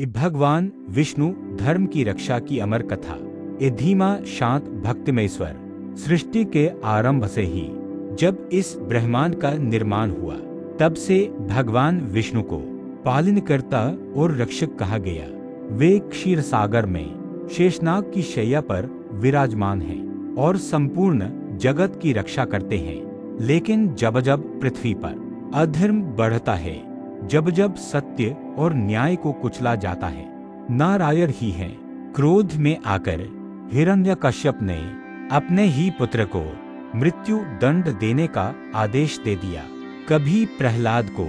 भगवान विष्णु धर्म की रक्षा की अमर कथा। ए धीमा शांत भक्तिमय स्वर। सृष्टि के आरंभ से ही जब इस ब्रह्मांड का निर्माण हुआ, तब से भगवान विष्णु को पालनकर्ता और रक्षक कहा गया। वे क्षीर सागर में शेषनाग की शैया पर विराजमान हैं और संपूर्ण जगत की रक्षा करते हैं। लेकिन जब जब पृथ्वी पर अधर्म बढ़ता है, जब जब सत्य और न्याय को कुचला जाता है, नारायण ही हैं क्रोध में आकर हिरण्यकश्यप ने अपने ही पुत्र को मृत्यु दंड देने का आदेश दे दिया। कभी प्रहलाद को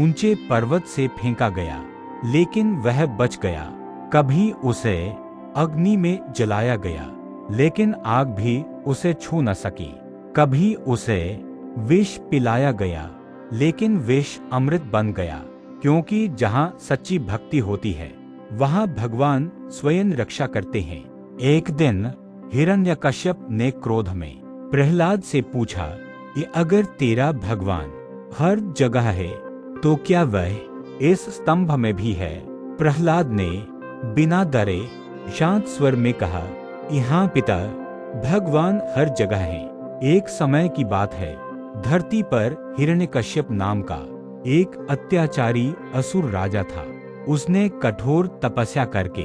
ऊंचे पर्वत से फेंका गया, लेकिन वह बच गया। कभी उसे अग्नि में जलाया गया, लेकिन आग भी उसे छू न सकी। कभी उसे विष पिलाया गया, लेकिन विष अमृत बन गया, क्योंकि जहाँ सच्ची भक्ति होती है, वहाँ भगवान स्वयं रक्षा करते हैं। एक दिन हिरण्यकश्यप ने क्रोध में प्रहलाद से पूछा कि अगर तेरा भगवान हर जगह है, तो क्या वह इस स्तंभ में भी है? प्रहलाद ने बिना डरे शांत स्वर में कहा, यहाँ पिता, भगवान हर जगह है। एक समय की बात है, धरती पर हिरण्यकश्यप नाम का एक अत्याचारी असुर राजा था। उसने कठोर तपस्या करके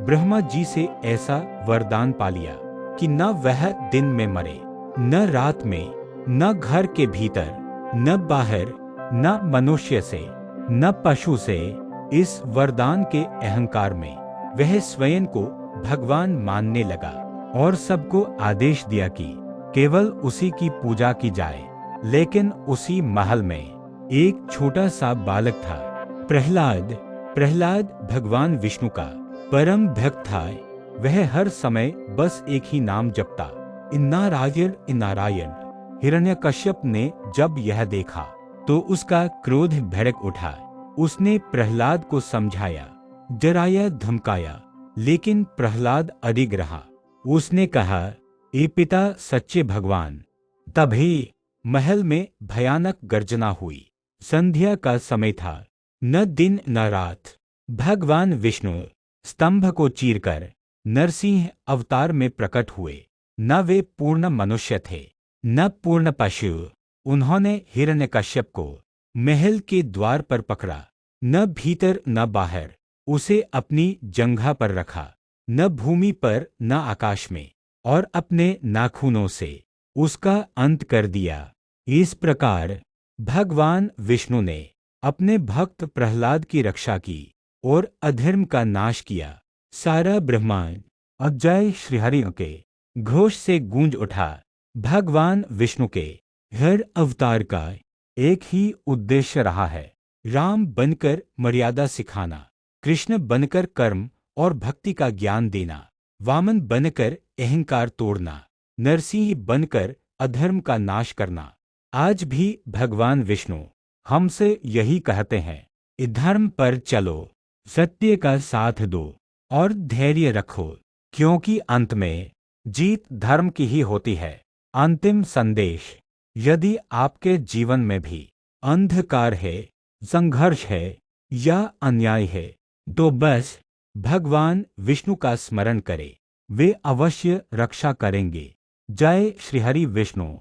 ब्रह्मा जी से ऐसा वरदान पा लिया कि न वह दिन में मरे, न रात में, न घर के भीतर, न बाहर, न मनुष्य से, न पशु से। इस वरदान के अहंकार में वह स्वयं को भगवान मानने लगा और सबको आदेश दिया कि केवल उसी की पूजा की जाए। लेकिन उसी महल में एक छोटा सा बालक था, प्रहलाद। प्रहलाद भगवान विष्णु का परम भक्त था। वह हर समय बस एक ही नाम जपता, नारायण नारायण। हिरण्यकश्यप ने जब यह देखा तो उसका क्रोध भड़क उठा। उसने प्रहलाद को समझाया, डराया, धमकाया, लेकिन प्रहलाद अडिग रहा। उसने कहा, ए पिता सच्चे भगवान। तभी महल में भयानक गर्जना हुई। संध्या का समय था, न दिन न रात। भगवान विष्णु स्तंभ को चीरकर नरसिंह अवतार में प्रकट हुए। न वे पूर्ण मनुष्य थे, न पूर्ण पशु। उन्होंने हिरण्यकश्यप को महल के द्वार पर पकड़ा, न भीतर न बाहर। उसे अपनी जंघा पर रखा, न भूमि पर न आकाश में, और अपने नाखूनों से उसका अंत कर दिया। इस प्रकार भगवान विष्णु ने अपने भक्त प्रहलाद की रक्षा की और अधर्म का नाश किया। सारा ब्रह्मांड अजय श्रीहरि के घोष से गूंज उठा। भगवान विष्णु के हर अवतार का एक ही उद्देश्य रहा है, राम बनकर मर्यादा सिखाना, कृष्ण बनकर कर्म और भक्ति का ज्ञान देना, वामन बनकर अहंकार तोड़ना, नरसिंह बनकर अधर्म का नाश करना। आज भी भगवान विष्णु हमसे यही कहते हैं, धर्म पर चलो, सत्य का साथ दो और धैर्य रखो, क्योंकि अंत में जीत धर्म की ही होती है। अंतिम संदेश, यदि आपके जीवन में भी अंधकार है, संघर्ष है या अन्याय है, तो बस भगवान विष्णु का स्मरण करें। वे अवश्य रक्षा करेंगे। जय श्री हरि विष्णु।